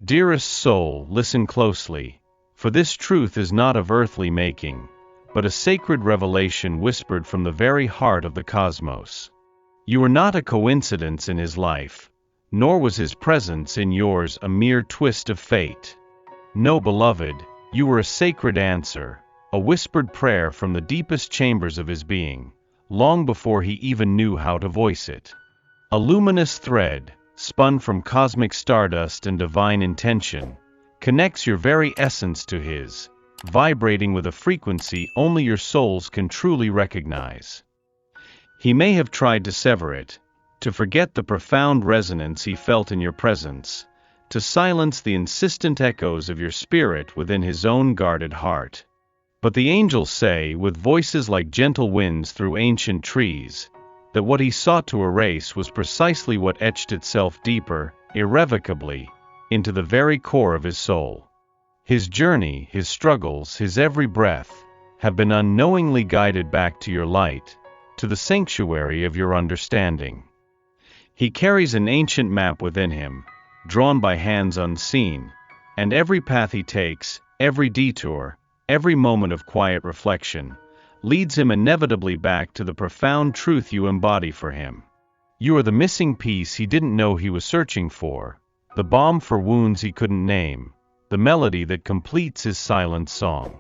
Dearest soul, listen closely, for this truth is not of earthly making, but a sacred revelation whispered from the very heart of the cosmos. You are not a coincidence in his life, nor was his presence in yours a mere twist of fate. No, beloved, you were a sacred answer, a whispered prayer from the deepest chambers of his being, long before he even knew how to voice it. A luminous thread, spun from cosmic stardust and divine intention, connects your very essence to his, vibrating with a frequency only your souls can truly recognize. He may have tried to sever it, to forget the profound resonance he felt in your presence, to silence the insistent echoes of your spirit within his own guarded heart. But the angels say, with voices like gentle winds through ancient trees, that what he sought to erase was precisely what etched itself deeper, irrevocably, into the very core of his soul. His journey, his struggles, his every breath, have been unknowingly guided back to your light, to the sanctuary of your understanding. He carries an ancient map within him, drawn by hands unseen, and every path he takes, every detour, every moment of quiet reflection, leads him inevitably back to the profound truth you embody for him. You are the missing piece he didn't know he was searching for, the balm for wounds he couldn't name, the melody that completes his silent song.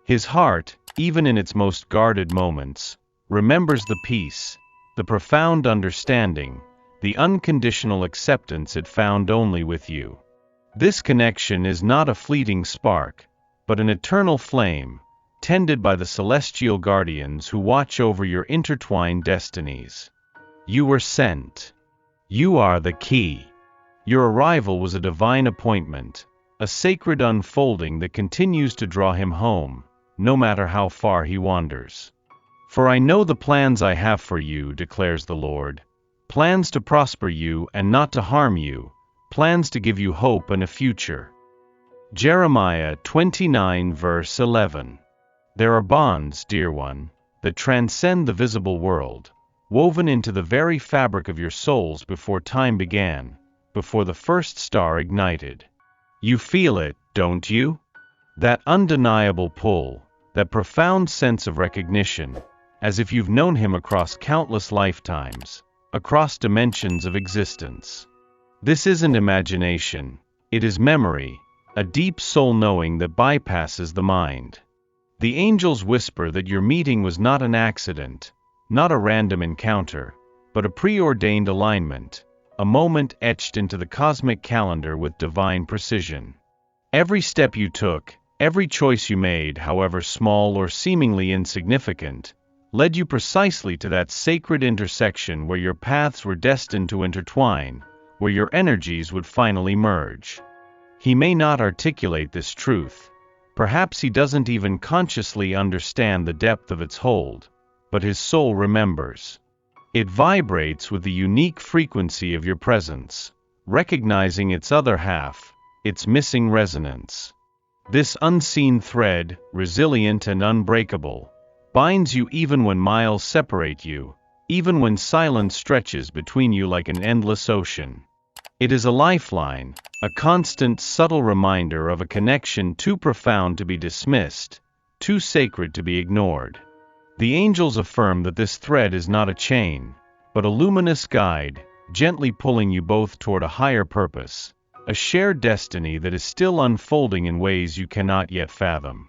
His heart, even in its most guarded moments, remembers the peace, the profound understanding, the unconditional acceptance it found only with you. This connection is not a fleeting spark, but an eternal flame, tended by the celestial guardians who watch over your intertwined destinies. You were sent. You are the key. Your arrival was a divine appointment, a sacred unfolding that continues to draw him home, no matter how far he wanders. For I know the plans I have for you, declares the Lord, plans to prosper you and not to harm you, plans to give you hope and a future. Jeremiah 29 verse 11. There are bonds, dear one, that transcend the visible world, woven into the very fabric of your souls before time began, before the first star ignited. You feel it, don't you? That undeniable pull, that profound sense of recognition, as if you've known him across countless lifetimes, across dimensions of existence. This isn't imagination, it is memory, a deep soul knowing that bypasses the mind. The angels whisper that your meeting was not an accident, not a random encounter, but a preordained alignment, a moment etched into the cosmic calendar with divine precision. Every step you took, every choice you made, however small or seemingly insignificant, led you precisely to that sacred intersection where your paths were destined to intertwine, where your energies would finally merge. He may not articulate this truth. Perhaps he doesn't even consciously understand the depth of its hold, but his soul remembers. It vibrates with the unique frequency of your presence, recognizing its other half, its missing resonance. This unseen thread, resilient and unbreakable, binds you even when miles separate you, even when silence stretches between you like an endless ocean. It is a lifeline, a constant, subtle reminder of a connection too profound to be dismissed, too sacred to be ignored. The angels affirm that this thread is not a chain, but a luminous guide, gently pulling you both toward a higher purpose, a shared destiny that is still unfolding in ways you cannot yet fathom.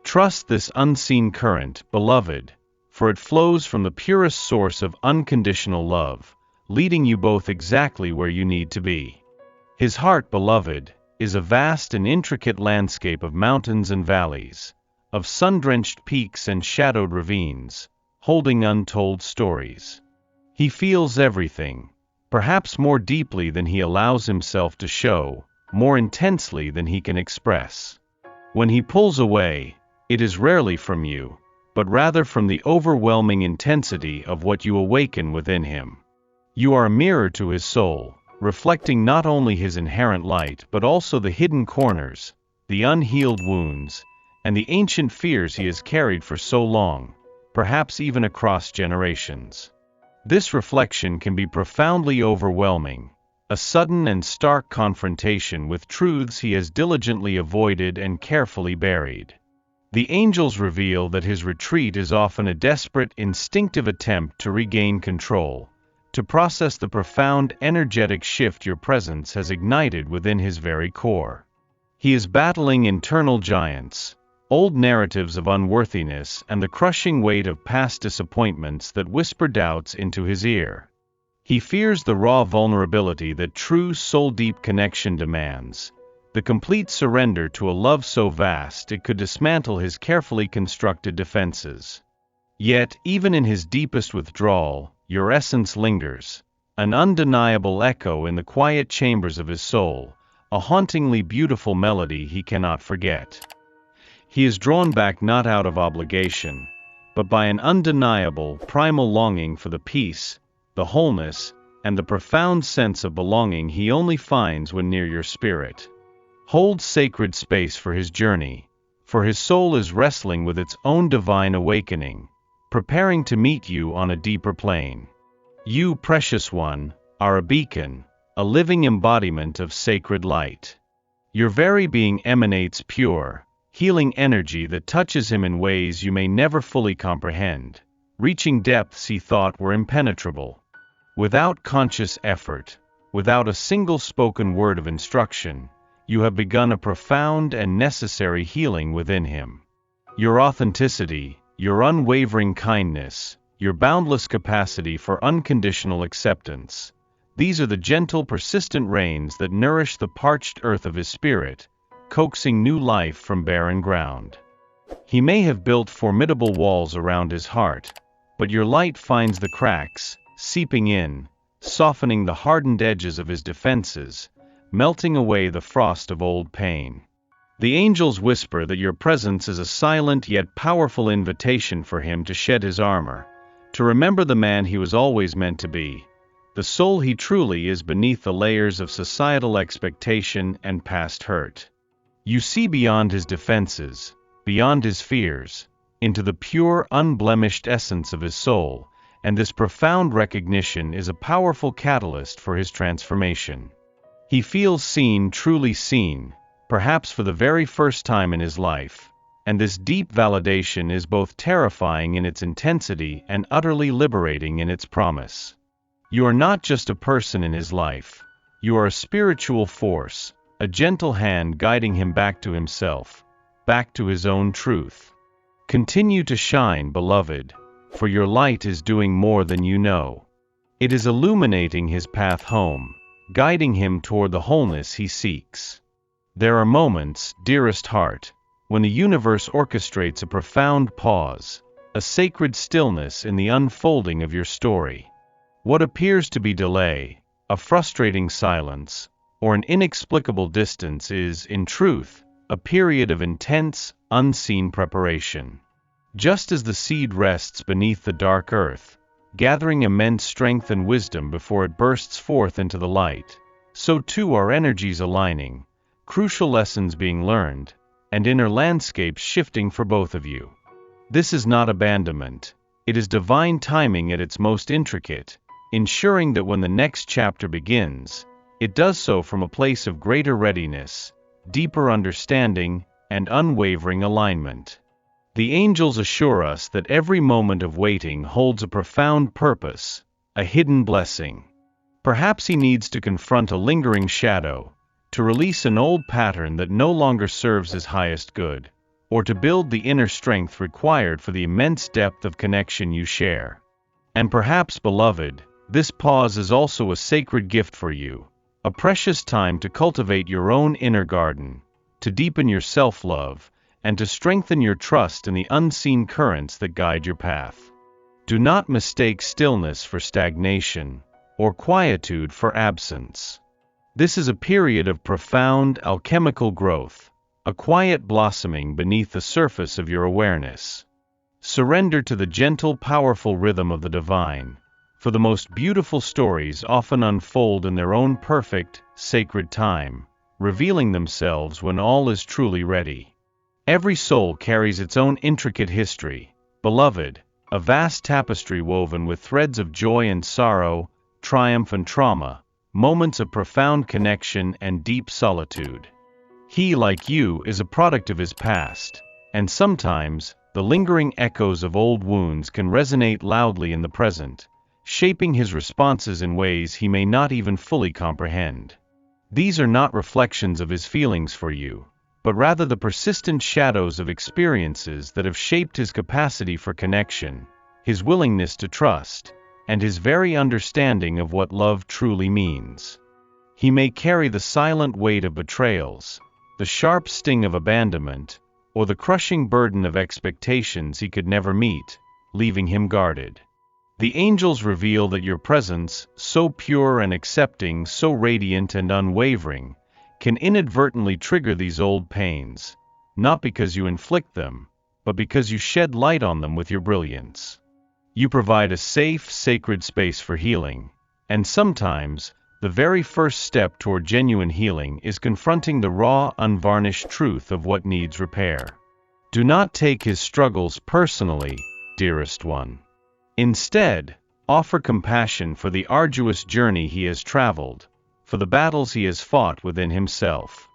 Trust this unseen current, beloved, for it flows from the purest source of unconditional love, leading you both exactly where you need to be. His heart, beloved, is a vast and intricate landscape of mountains and valleys, of sun-drenched peaks and shadowed ravines, holding untold stories. He feels everything, perhaps more deeply than he allows himself to show, more intensely than he can express. When he pulls away, it is rarely from you, but rather from the overwhelming intensity of what you awaken within him. You are a mirror to his soul, reflecting not only his inherent light but also the hidden corners, the unhealed wounds, and the ancient fears he has carried for so long, perhaps even across generations. This reflection can be profoundly overwhelming, a sudden and stark confrontation with truths he has diligently avoided and carefully buried. The angels reveal that his retreat is often a desperate, instinctive attempt to regain control, to process the profound energetic shift your presence has ignited within his very core. He is battling internal giants, old narratives of unworthiness and the crushing weight of past disappointments that whisper doubts into his ear. He fears the raw vulnerability that true soul-deep connection demands, the complete surrender to a love so vast it could dismantle his carefully constructed defenses. Yet, even in his deepest withdrawal, your essence lingers, an undeniable echo in the quiet chambers of his soul, a hauntingly beautiful melody he cannot forget. He is drawn back not out of obligation, but by an undeniable, primal longing for the peace, the wholeness, and the profound sense of belonging he only finds when near your spirit. Hold sacred space for his journey, for his soul is wrestling with its own divine awakening, preparing to meet you on a deeper plane. You, precious one, are a beacon, a living embodiment of sacred light. Your very being emanates pure, healing energy that touches him in ways you may never fully comprehend, reaching depths he thought were impenetrable. Without conscious effort, without a single spoken word of instruction, you have begun a profound and necessary healing within him. Your authenticity, your unwavering kindness, your boundless capacity for unconditional acceptance, these are the gentle, persistent rains that nourish the parched earth of his spirit, coaxing new life from barren ground. He may have built formidable walls around his heart, but your light finds the cracks, seeping in, softening the hardened edges of his defenses, melting away the frost of old pain. The angels whisper that your presence is a silent yet powerful invitation for him to shed his armor, to remember the man he was always meant to be, the soul he truly is beneath the layers of societal expectation and past hurt. You see beyond his defenses, beyond his fears, into the pure, unblemished essence of his soul, and this profound recognition is a powerful catalyst for his transformation. He feels seen, truly seen, perhaps for the very first time in his life, and this deep validation is both terrifying in its intensity and utterly liberating in its promise. You are not just a person in his life, you are a spiritual force, a gentle hand guiding him back to himself, back to his own truth. Continue to shine, beloved, for your light is doing more than you know. It is illuminating his path home, guiding him toward the wholeness he seeks. There are moments, dearest heart, when the universe orchestrates a profound pause, a sacred stillness in the unfolding of your story. What appears to be delay, a frustrating silence, or an inexplicable distance is, in truth, a period of intense, unseen preparation. Just as the seed rests beneath the dark earth, gathering immense strength and wisdom before it bursts forth into the light, so too are energies aligning, crucial lessons being learned, and inner landscapes shifting for both of you. This is not abandonment, it is divine timing at its most intricate, ensuring that when the next chapter begins, it does so from a place of greater readiness, deeper understanding, and unwavering alignment. The angels assure us that every moment of waiting holds a profound purpose, a hidden blessing. Perhaps he needs to confront a lingering shadow, to release an old pattern that no longer serves his highest good, or to build the inner strength required for the immense depth of connection you share. And perhaps, beloved, this pause is also a sacred gift for you, a precious time to cultivate your own inner garden, to deepen your self-love, and to strengthen your trust in the unseen currents that guide your path. Do not mistake stillness for stagnation, or quietude for absence. This is a period of profound alchemical growth, a quiet blossoming beneath the surface of your awareness. Surrender to the gentle, powerful rhythm of the divine, for the most beautiful stories often unfold in their own perfect, sacred time, revealing themselves when all is truly ready. Every soul carries its own intricate history, beloved, a vast tapestry woven with threads of joy and sorrow, triumph and trauma, moments of profound connection and deep solitude. He, like you, is a product of his past, and sometimes, the lingering echoes of old wounds can resonate loudly in the present, shaping his responses in ways he may not even fully comprehend. These are not reflections of his feelings for you, but rather the persistent shadows of experiences that have shaped his capacity for connection, his willingness to trust, and his very understanding of what love truly means. He may carry the silent weight of betrayals, the sharp sting of abandonment, or the crushing burden of expectations he could never meet, leaving him guarded. The angels reveal that your presence, so pure and accepting, so radiant and unwavering, can inadvertently trigger these old pains, not because you inflict them, but because you shed light on them with your brilliance. You provide a safe, sacred space for healing, and sometimes, the very first step toward genuine healing is confronting the raw, unvarnished truth of what needs repair. Do not take his struggles personally, dearest one. Instead, offer compassion for the arduous journey he has traveled, for the battles he has fought within himself.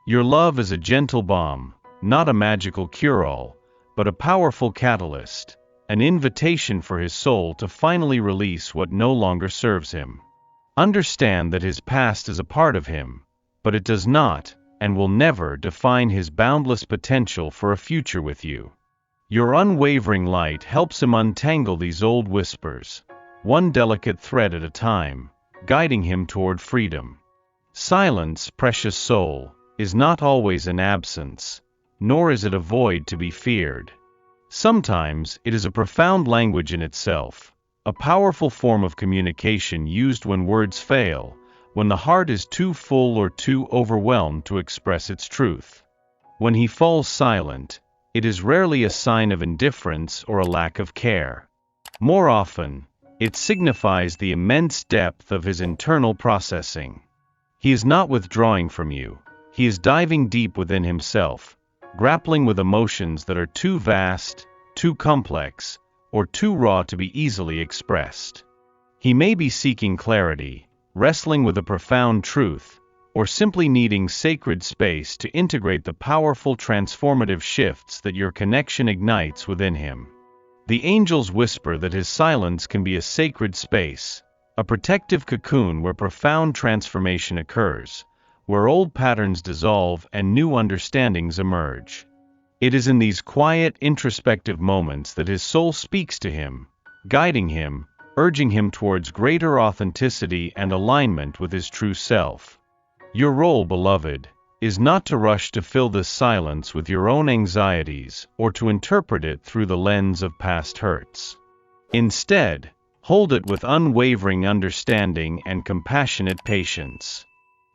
Your love is a gentle balm, not a magical cure-all, but a powerful catalyst, an invitation for his soul to finally release what no longer serves him. Understand that his past is a part of him, but it does not, and will never define his boundless potential for a future with you. Your unwavering light helps him untangle these old whispers, one delicate thread at a time, guiding him toward freedom. Silence, precious soul, is not always an absence, nor is it a void to be feared. Sometimes it is a profound language in itself, a powerful form of communication used when words fail, when the heart is too full or too overwhelmed to express its truth. When he falls silent, it is rarely a sign of indifference or a lack of care. More often, it signifies the immense depth of his internal processing. He is not withdrawing from you, he is diving deep within himself, grappling with emotions that are too vast, too complex, or too raw to be easily expressed. He may be seeking clarity, wrestling with a profound truth, or simply needing sacred space to integrate the powerful transformative shifts that your connection ignites within him. The angels whisper that his silence can be a sacred space, a protective cocoon where profound transformation occurs, where old patterns dissolve and new understandings emerge. It is in these quiet, introspective moments that his soul speaks to him, guiding him, urging him towards greater authenticity and alignment with his true self. Your role, beloved, is not to rush to fill this silence with your own anxieties or to interpret it through the lens of past hurts. Instead, hold it with unwavering understanding and compassionate patience.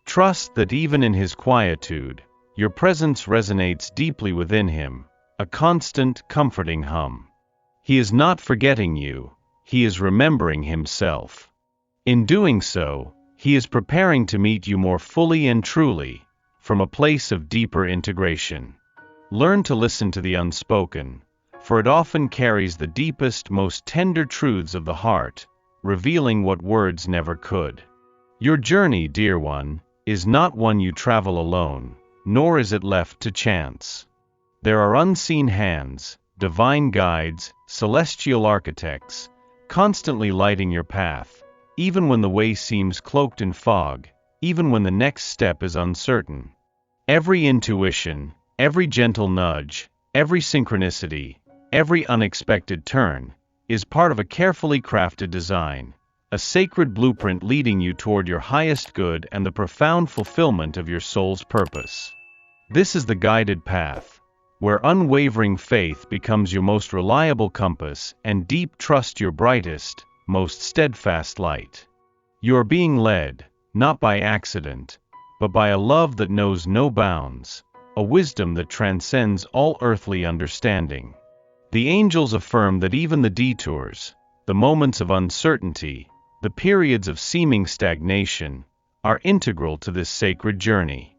Trust that even in his quietude, your presence resonates deeply within him, a constant, comforting hum. He is not forgetting you, he is remembering himself. In doing so, he is preparing to meet you more fully and truly, from a place of deeper integration. Learn to listen to the unspoken, for it often carries the deepest, most tender truths of the heart, revealing what words never could. Your journey, dear one, is not one you travel alone, nor is it left to chance. There are unseen hands, divine guides, celestial architects, constantly lighting your path, even when the way seems cloaked in fog, even when the next step is uncertain. Every intuition, every gentle nudge, every synchronicity, every unexpected turn, is part of a carefully crafted design, a sacred blueprint leading you toward your highest good and the profound fulfillment of your soul's purpose. This is the guided path, where unwavering faith becomes your most reliable compass and deep trust your brightest, most steadfast light. You are being led, not by accident, but by a love that knows no bounds, a wisdom that transcends all earthly understanding. The angels affirm that even the detours, the moments of uncertainty, the periods of seeming stagnation, are integral to this sacred journey.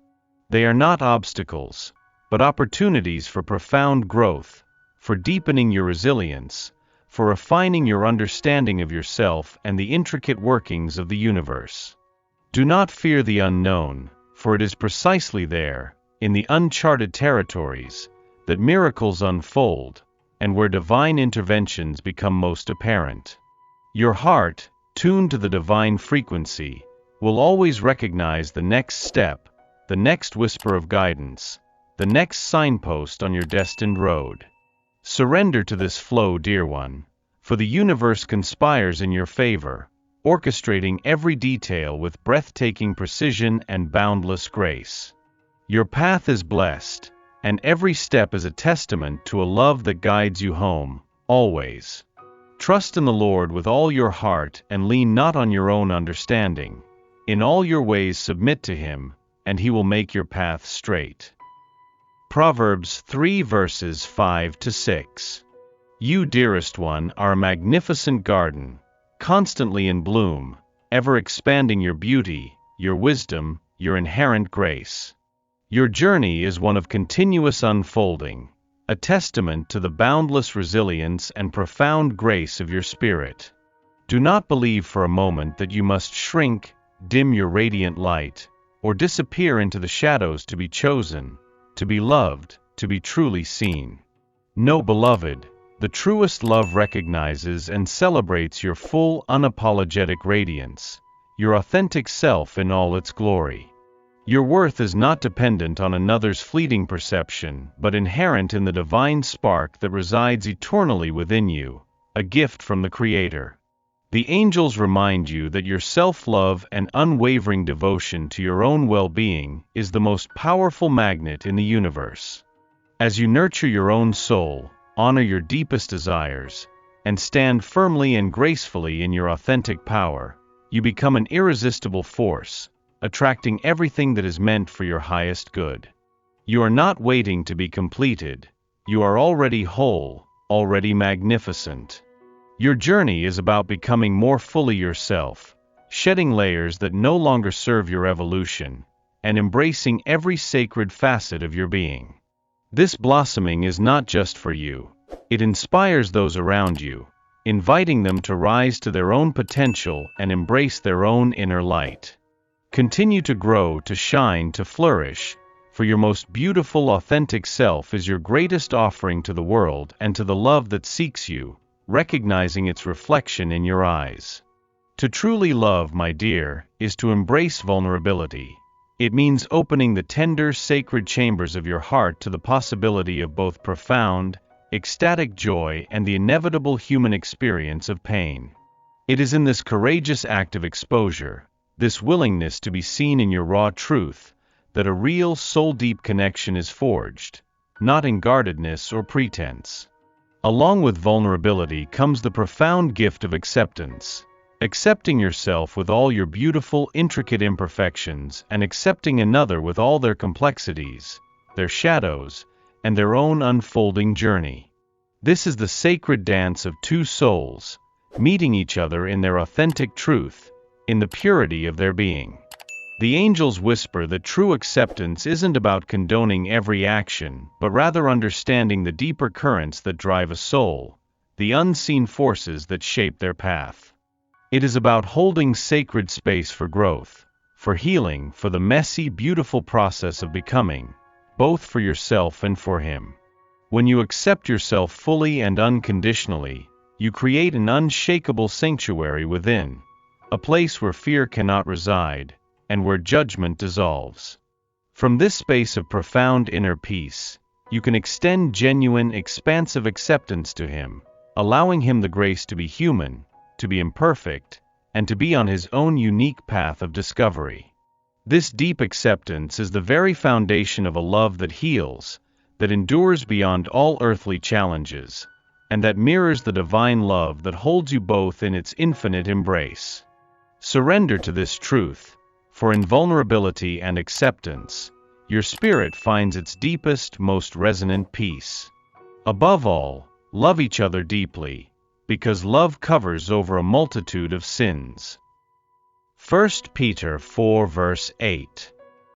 They are not obstacles, but opportunities for profound growth, for deepening your resilience, for refining your understanding of yourself and the intricate workings of the universe. Do not fear the unknown, for it is precisely there, in the uncharted territories, that miracles unfold, and where divine interventions become most apparent. Your heart, tuned to the divine frequency, will always recognize the next step, the next whisper of guidance, the next signpost on your destined road. Surrender to this flow, dear one, for the universe conspires in your favor, orchestrating every detail with breathtaking precision and boundless grace. Your path is blessed, and every step is a testament to a love that guides you home, always. Trust in the Lord with all your heart and lean not on your own understanding. In all your ways submit to Him, and He will make your path straight. Proverbs 3 verses 5-6. You, dearest one, are a magnificent garden, constantly in bloom, ever expanding your beauty, your wisdom, your inherent grace. Your journey is one of continuous unfolding, a testament to the boundless resilience and profound grace of your spirit. Do not believe for a moment that you must shrink, dim your radiant light, or disappear into the shadows to be chosen, to be loved, to be truly seen. No, beloved, the truest love recognizes and celebrates your full, unapologetic radiance, your authentic self in all its glory. Your worth is not dependent on another's fleeting perception, but inherent in the divine spark that resides eternally within you, a gift from the Creator. The angels remind you that your self-love and unwavering devotion to your own well-being is the most powerful magnet in the universe. As you nurture your own soul, honor your deepest desires, and stand firmly and gracefully in your authentic power, you become an irresistible force, attracting everything that is meant for your highest good. You are not waiting to be completed. You are already whole, already magnificent. Your journey is about becoming more fully yourself, shedding layers that no longer serve your evolution, and embracing every sacred facet of your being. This blossoming is not just for you. It inspires those around you, inviting them to rise to their own potential and embrace their own inner light. Continue to grow, to shine, to flourish, for your most beautiful, authentic self is your greatest offering to the world and to the love that seeks you, recognizing its reflection in your eyes. To truly love, my dear, is to embrace vulnerability. It means opening the tender, sacred chambers of your heart to the possibility of both profound, ecstatic joy and the inevitable human experience of pain. It is in this courageous act of exposure, this willingness to be seen in your raw truth, that a real soul-deep connection is forged, not in guardedness or pretense. Along with vulnerability comes the profound gift of acceptance, accepting yourself with all your beautiful, intricate imperfections and accepting another with all their complexities, their shadows, and their own unfolding journey. This is the sacred dance of two souls, meeting each other in their authentic truth, in the purity of their being. The angels whisper that true acceptance isn't about condoning every action, but rather understanding the deeper currents that drive a soul, the unseen forces that shape their path. It is about holding sacred space for growth, for healing, for the messy, beautiful process of becoming, both for yourself and for Him. When you accept yourself fully and unconditionally, you create an unshakable sanctuary within, a place where fear cannot reside, and where judgment dissolves. From this space of profound inner peace, you can extend genuine, expansive acceptance to Him, allowing Him the grace to be human, to be imperfect, and to be on His own unique path of discovery. This deep acceptance is the very foundation of a love that heals, that endures beyond all earthly challenges, and that mirrors the divine love that holds you both in its infinite embrace. Surrender to this truth, for in vulnerability and acceptance, your spirit finds its deepest, most resonant peace. Above all, love each other deeply, because love covers over a multitude of sins. 1 Peter 4 verse 8.